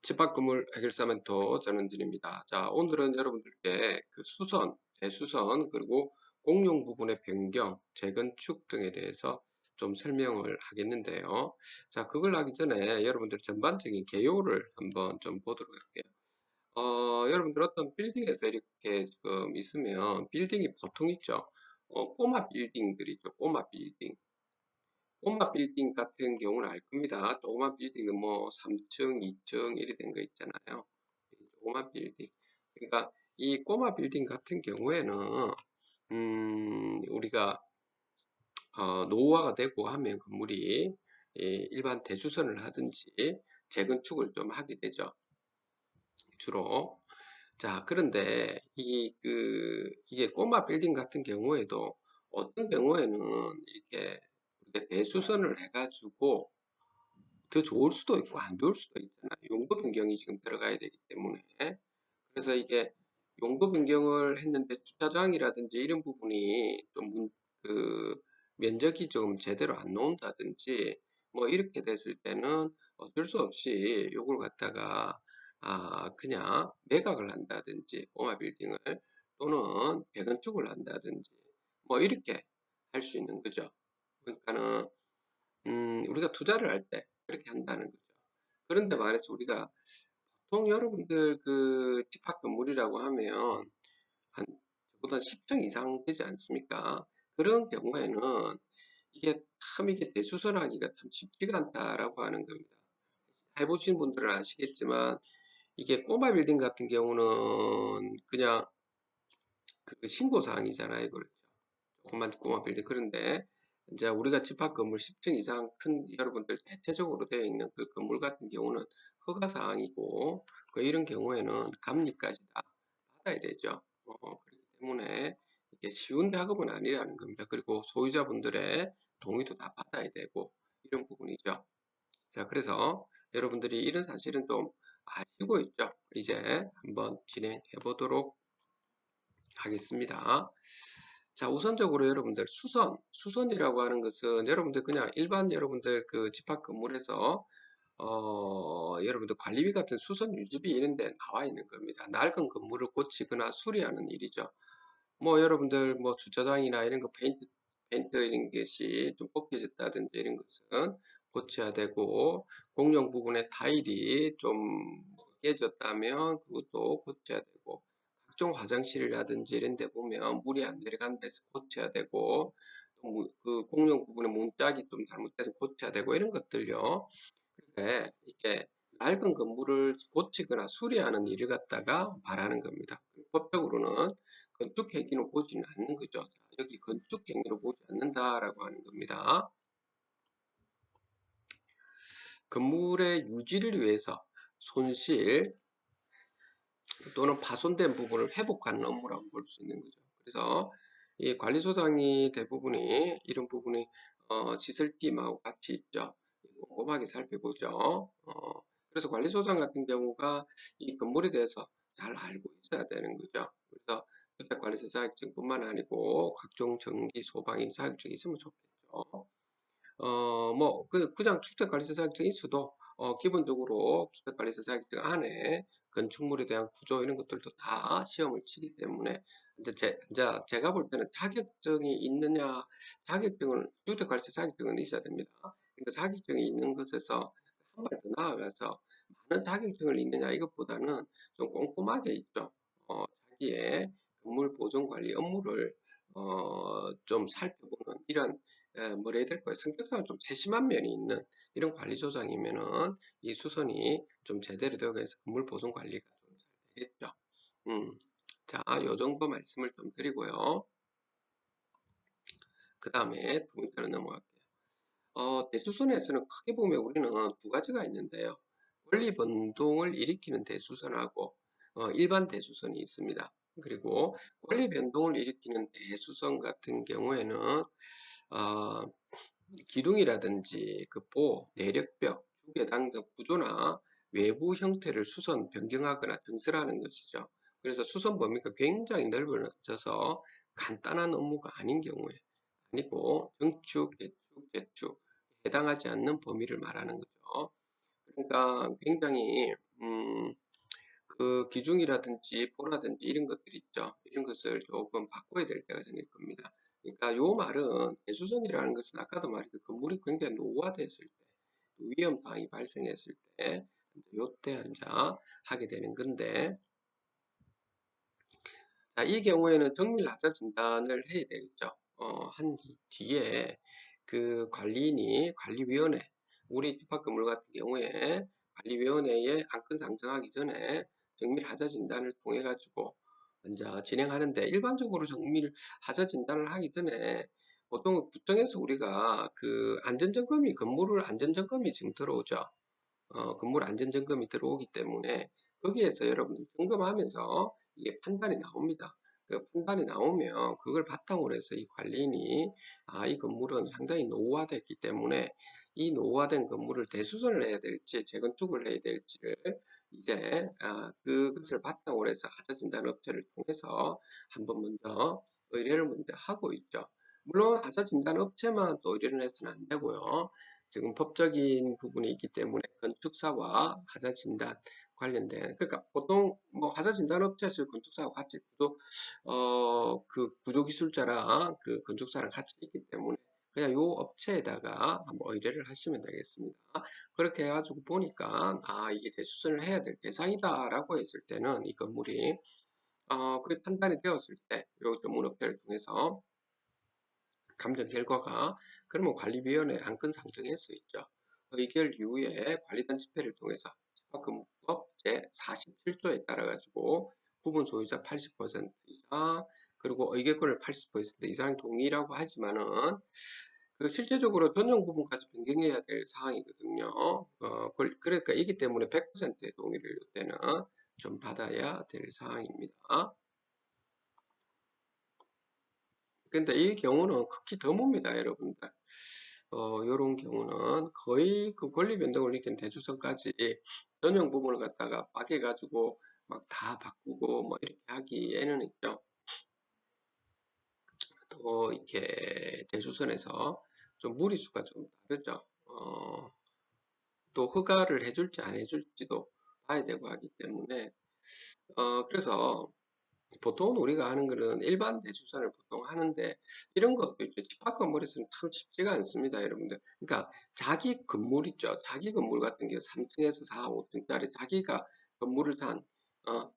집합건물 해결사 멘토 전원진입니다. 자, 오늘은 여러분들께 그 수선, 대수선, 그리고 공용 부분의 변경, 재건축 등에 대해서 좀 설명을 하겠는데요. 자, 그걸 하기 전에 여러분들 전반적인 개요를 한번 좀 보도록 할게요. 여러분들 어떤 빌딩에서 이렇게 지금 있으면 빌딩이 보통 있죠. 꼬마 빌딩들 있죠. 꼬마 빌딩. 꼬마 빌딩 같은 경우는 알 겁니다. 조그만 빌딩은 뭐 3층, 2층 이렇게 된 거 있잖아요. 조그만 빌딩. 그러니까 이 꼬마 빌딩 같은 경우에는 우리가 노후화가 되고 하면 건물이 일반 대수선을 하든지 재건축을 좀 하게 되죠. 주로. 자, 그런데 이게 꼬마 빌딩 같은 경우에도 어떤 경우에는 이렇게 우리가 대수선을 해가지고 더 좋을 수도 있고 안 좋을 수도 있잖아요. 용도 변경이 지금 들어가야 되기 때문에. 그래서 이게 용도 변경을 했는데 주차장이라든지 이런 부분이 그, 면적이 좀 제대로 안 나온다든지 뭐 이렇게 됐을 때는 어쩔 수 없이 요걸 갖다가 그냥 매각을 한다든지 꼬마 빌딩을 또는 재건축을 한다든지 뭐 이렇게 할 수 있는 거죠. 그러니까는 우리가 투자를 할 때 그렇게 한다는 거죠. 그런데 말해서 우리가 보통 여러분들 그 집합 건물이라고 하면 한 보다 10층 이상 되지 않습니까? 그런 경우에는 이게 대수선하기가 참 쉽지가 않다라고 하는 겁니다. 해보신 분들은 아시겠지만 이게 꼬마 빌딩 같은 경우는 그냥 그 신고사항이잖아요. 그렇죠. 조그만 꼬마 빌딩. 그런데 이제 우리가 집합 건물 10층 이상 큰 여러분들 대체적으로 되어 있는 그 건물 같은 경우는 허가 사항이고 이런 경우에는 감리까지 다 받아야 되죠. 그렇기 때문에 이게 쉬운 작업은 아니라는 겁니다. 그리고 소유자분들의 동의도 다 받아야 되고 이런 부분이죠. 자, 그래서 여러분들이 이런 사실은 좀 아시고 있죠. 이제 한번 진행해 보도록 하겠습니다. 자, 우선적으로 여러분들 수선이라고 하는 것은 여러분들 그냥 일반 여러분들 그 집합 건물에서 여러분들 관리비 같은 수선 유지비 이런 데 나와 있는 겁니다. 낡은 건물을 고치거나 수리하는 일이죠. 뭐 여러분들 뭐 주차장이나 이런 거 페인트 이런 것이 좀 벗겨졌다든지 이런 것은 고쳐야 되고 공용 부분에 타일이 좀 깨졌다면 그것도 고쳐야 되고 각종 화장실이라든지 이런 데 보면 물이 안 내려가는 데서 고쳐야 되고 또 그 공용 부분에 문짝이 좀 잘못돼서 고쳐야 되고 이런 것들요. 그래 이게 낡은 건물을 고치거나 수리하는 일을 갖다가 말하는 겁니다. 법적으로는 건축 행위로 보지는 않는 거죠. 여기 건축 행위로 보지 않는다라고 하는 겁니다. 건물의 유지를 위해서 손실 또는 파손된 부분을 회복하는 업무라고 볼 수 있는 거죠. 그래서 이 관리소장이 대부분이 이런 부분이 시설팀하고 같이 있죠. 꼼꼼하게 살펴보죠. 그래서 관리소장 같은 경우가 이 건물에 대해서 잘 알고 있어야 되는 거죠. 그래서 주택관리사 자격증뿐만 아니고 각종 전기, 소방인 자격증이 있으면 좋겠죠. 그냥 주택관리사 자격증이 있어도, 기본적으로 주택관리사 자격증 안에 건축물에 대한 구조 이런 것들도 다 시험을 치기 때문에, 이제 제가 볼 때는 자격증이 있느냐, 주택관리사 자격증은 있어야 됩니다. 근데 자격증이 있는 것에서 한 발 더 나아가서 많은 자격증을 있느냐, 이것보다는 좀 꼼꼼하게 있죠. 자기의 건물 보존 관리 업무를, 좀 살펴보는 이런 뭐라 해야 될까요? 성격상은 좀 세심한 면이 있는 이런 관리소장이면은 이 수선이 좀 제대로 되어 있어 건물 보존 관리가 좀 잘 되겠죠. 음, 자, 요 정도 말씀을 좀 드리고요. 그 다음에 두 번째로 넘어갈게요. 대수선에서는 크게 보면 우리는 두 가지가 있는데요. 권리 변동을 일으키는 대수선하고 일반 대수선이 있습니다. 그리고 권리 변동을 일으키는 대수선 같은 경우에는 어, 기둥이라든지 그 내력벽, 주계당 등 구조나 외부 형태를 수선 변경하거나 증설하는 것이죠. 그래서 수선 범위가 굉장히 넓어져서 간단한 업무가 아닌 경우에 아니고 정축, 개축, 재축 해당하지 않는 범위를 말하는 거죠. 그러니까 굉장히 음, 그 기둥이라든지 보라든지 이런 것들 있죠. 이런 것을 조금 바꿔야 될 때가 생길 겁니다. 그러니까 요 말은 대수선이라는 것은 아까도 말했듯 건물이 굉장히 노후화됐을 때, 위험 사항이 발생했을 때, 요때 앉아 하게 되는 건데, 자, 이 경우에는 정밀 하자 진단을 해야 되겠죠. 한 뒤에 그 관리인이 관리위원회, 우리 집합 건물 같은 경우에 관리위원회에 안건 상정하기 전에 정밀 하자 진단을 통해 가지고 먼저 진행하는데, 일반적으로 정밀 하자 진단을 하기 전에 보통 구청에서 우리가 그 안전점검이, 건물을 안전점검이 지금 들어오죠. 건물 안전점검이 들어오기 때문에 거기에서 여러분들 점검하면서 이게 판단이 나옵니다. 그 판단이 나오면 그걸 바탕으로 해서 이 관리인이 이 건물은 상당히 노후화됐기 때문에 이 노후화된 건물을 대수선을 해야 될지 재건축을 해야 될지를 이제 그것을 바탕으로 해서 하자진단 업체를 통해서 한번 먼저 의뢰를 먼저 하고 있죠. 물론 하자진단 업체만 또 의뢰를 해서는 안 되고요. 지금 법적인 부분이 있기 때문에 건축사와 하자 진단 관련된, 그러니까 보통 뭐 하자 진단 업체에서 건축사하고 같이 그 구조기술자랑 그 건축사랑 같이 있기 때문에 그냥 요 업체에다가 한번 의뢰를 하시면 되겠습니다. 그렇게 해가지고 보니까 이게 대수선을 해야 될 대상이다라고 했을 때는 이 건물이 그게 판단이 되었을 때 요 전문업체를 통해서 감정 결과가, 그러면 관리위원회 안건 상정할 수 있죠. 의결 이후에 관리단 집회를 통해서 집합금법 제47조에 따라 가지고 구분 소유자 80% 이상, 그리고 의결권을 80% 이상 동의라고 하지만은 그 실제적으로 전용 부분까지 변경해야 될 사항이거든요. 그러니까 이기 때문에 100%의 동의를 이때는 좀 받아야 될 사항입니다. 근데 이 경우는 극히 드뭅니다, 여러분들. 요런 경우는 거의 그 권리 변동을 일으킨 대주선까지 전용 부분을 갖다가 빠개가지고 막 다 바꾸고 뭐 이렇게 하기에는 있죠. 또 이렇게 대주선에서 좀 무리수가 좀 다르죠. 또 허가를 해줄지 안 해줄지도 봐야 되고 하기 때문에 그래서 보통 우리가 하는 거는 일반 대주선을 보통 하는데, 이런 것도 이제 집합 건물에서는 참 쉽지가 않습니다, 여러분들. 그러니까 자기 건물 있죠. 자기 건물 같은 경우 3층에서 4, 5층짜리 자기가 건물을 산,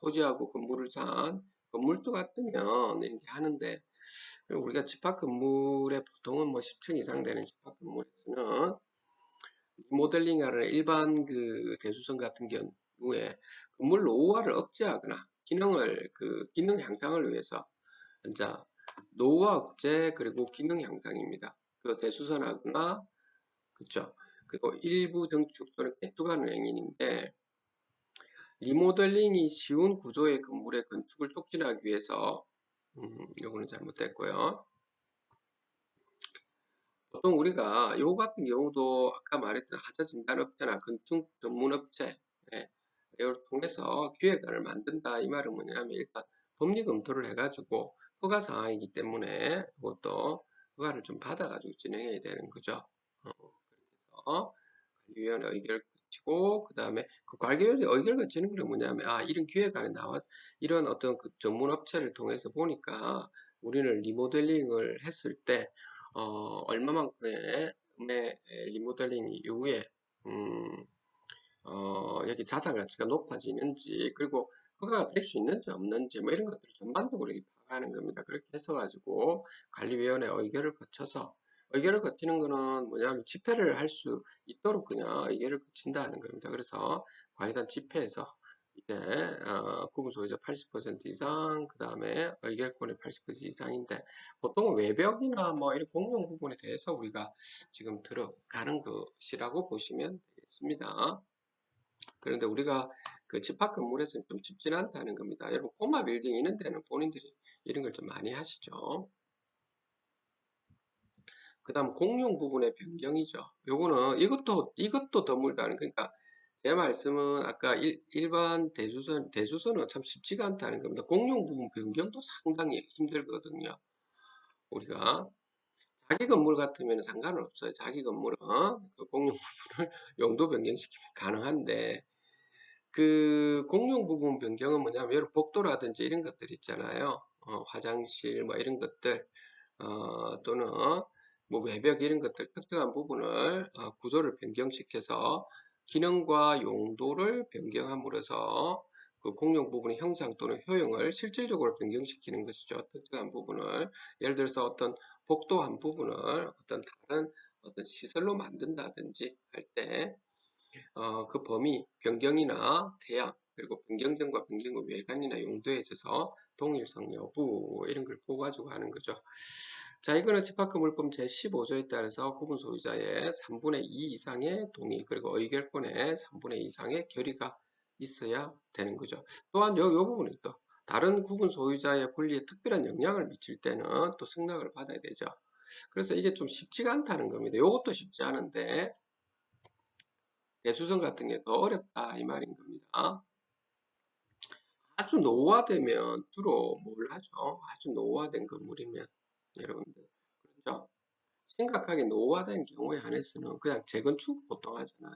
토지하고 건물을 산 건물주 같으면 이렇게 하는데, 우리가 집합 건물에 보통은 뭐 10층 이상 되는 집합 건물에서는 리모델링하는 일반 그 대수선 같은 경우에 건물 노후화를 억제하거나 기능 향상을 위해서 이제 노후화 억제 그리고 기능 향상입니다. 그 대수선하거나 그쵸. 그리고 일부 증축 또는 개축하는 행위인데, 리모델링이 쉬운 구조의 건물의 건축을 촉진하기 위해서 요거는 잘못됐고요. 보통 우리가 요 같은 경우도 아까 말했던 하자 진단업체나 건축 전문업체, 예, 이걸 통해서 기획안을 만든다 이 말은 뭐냐면, 일단 법리 검토를 해가지고 허가 사항이기 때문에 그것도 허가를 좀 받아가지고 진행해야 되는 거죠. 그래서 관리위원회 의결을 거치고, 그 다음에 그 관리위원회 의결을 거치는 건 뭐냐면, 이런 기획안이 나와서 이런 어떤 그 전문업체를 통해서 보니까 우리는 리모델링을 했을 때 얼마만큼의 리모델링 이후에 음, 여기 자산 가치가 높아지는지, 그리고 허가가 될 수 있는지 없는지 뭐 이런 것들을 전반적으로 파악하는 겁니다. 그렇게 해서 가지고 관리위원회 의결을 거쳐서, 의결을 거치는 거는 뭐냐면 집회를 할 수 있도록 그냥 의결을 거친다는 겁니다. 그래서 관리단 집회에서 이제 구분 소유자 80% 이상, 그 다음에 의결권의 80% 이상인데, 보통 외벽이나 뭐 이런 공용 부분에 대해서 우리가 지금 들어가는 것이라고 보시면 되겠습니다. 그런데 우리가 그 집합 건물에서는 좀 쉽진 않다는 겁니다. 여러분, 꼬마 빌딩 있는 데는 본인들이 이런 걸 좀 많이 하시죠. 그 다음 공용 부분의 변경이죠. 요거는 이것도 드물다는, 그러니까 제 말씀은 아까 일반 대수선은 참 쉽지가 않다는 겁니다. 공용 부분 변경도 상당히 힘들거든요. 우리가 자기 건물 같으면 상관은 없어요. 자기 건물은 그 공용 부분을 용도 변경시키면 가능한데, 그 공용 부분 변경은 뭐냐면 여러 복도라든지 이런 것들 있잖아요. 화장실 뭐 이런 것들 또는 뭐 외벽 이런 것들 특정한 부분을 구조를 변경시켜서 기능과 용도를 변경함으로써 그 공용 부분의 형상 또는 효용을 실질적으로 변경시키는 것이죠. 특정한 부분을 예를 들어서 어떤 복도 한 부분을 어떤 다른 어떤 시설로 만든다든지 할 때 그 범위, 변경이나 태양, 그리고 변경전과 변경의 외관이나 용도에 있어서 동일성 여부 이런 걸 보고 가지고 하는 거죠. 자, 이거는 집합금물법 제15조에 따라서 구분 소유자의 3분의 2 이상의 동의 그리고 의결권의 3분의 2 이상의 결의가 있어야 되는 거죠. 또한 요 부분이 또 다른 구분 소유자의 권리에 특별한 영향을 미칠 때는 또 승낙을 받아야 되죠. 그래서 이게 좀 쉽지가 않다는 겁니다. 이것도 쉽지 않은데 대수성 같은 게 더 어렵다 이 말인 겁니다. 아주 노후화되면 주로 뭘 하죠? 아주 노후화된 건물이면 여러분들 그렇죠? 심각하게 노후화된 경우에 한해서는 그냥 재건축 보통 하잖아요.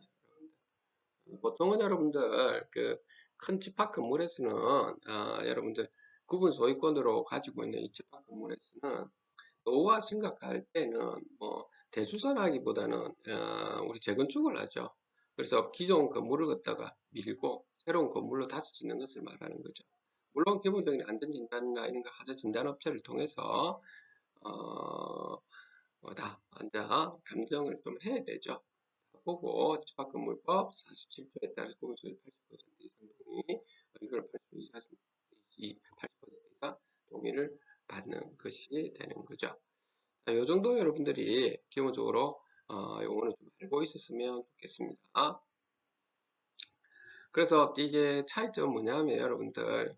보통은 여러분들 그 큰 집합 건물에서는 여러분들 구분 소유권으로 가지고 있는 이 집합 건물에서는 노후화 심각할 때는 뭐 대수선하기보다는 우리 재건축을 하죠. 그래서 기존 건물을 갖다가 밀고 새로운 건물로 다시 짓는 것을 말하는 거죠. 물론 기본적인 안전진단이나 이런 거 하자 진단업체를 통해서 다 앉아 감정을 좀 해야 되죠. 보고 집합건물법 47조에 따라 공소의 80% 이상 동의, 이걸 80% 이상 동의를 받는 것이 되는 거죠. 자, 요 정도 여러분들이 기본적으로 요거는 좀 알고 있었으면 좋겠습니다. 그래서 이게 차이점은 뭐냐면 여러분들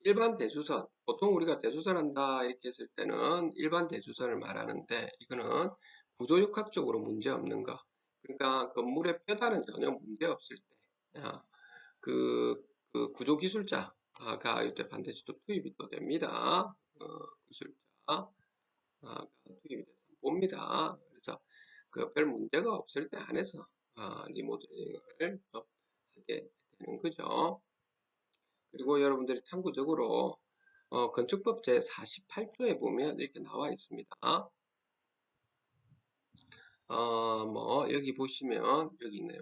일반 대수선 보통 우리가 대수선 한다 이렇게 했을 때는 일반 대수선을 말하는데 이거는 구조역학적으로 문제 없는 거 그러니까 건물의 표단은 전혀 문제 없을 때 그 구조기술자가 이때 반드시 또 투입이 또 됩니다. 기술자 투입이 돼서 봅니다. 그래서 그 별 문제가 없을 때 안에서 리모델링을 하게 되는 거죠. 그리고 여러분들이 참고적으로 건축법 제48조에 보면 이렇게 나와 있습니다. 뭐 여기 보시면 여기 있네요.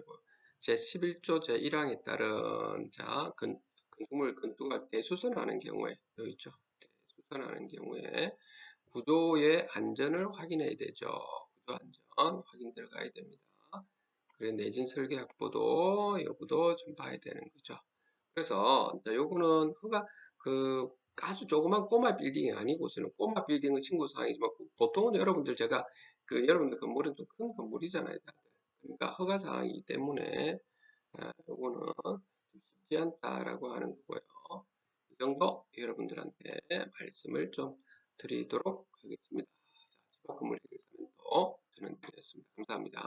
제11조 제1항에 따른 건축물 건축할 때 수선하는 경우에 여기 있죠. 수선하는 경우에 구조의 안전을 확인해야 되죠. 구조 안전 확인 들어가야 됩니다. 그리고 내진 설계 확보도 여부도 좀 봐야 되는 거죠. 그래서 요거는 허가 그 아주 조그만 꼬마 빌딩이 아니고서는 꼬마 빌딩은 친구 사항이지만 보통은 여러분들 제가 그 여러분들 건물은 좀 큰 건물이잖아요. 다들. 그러니까 허가 사항이기 때문에 요거는 좀 쉽지 않다라고 하는 거고요. 이 정도 여러분들한테 말씀을 좀 드리도록 하겠습니다. 자, 집합 건물 해결사면도 저는 드렸습니다. 감사합니다.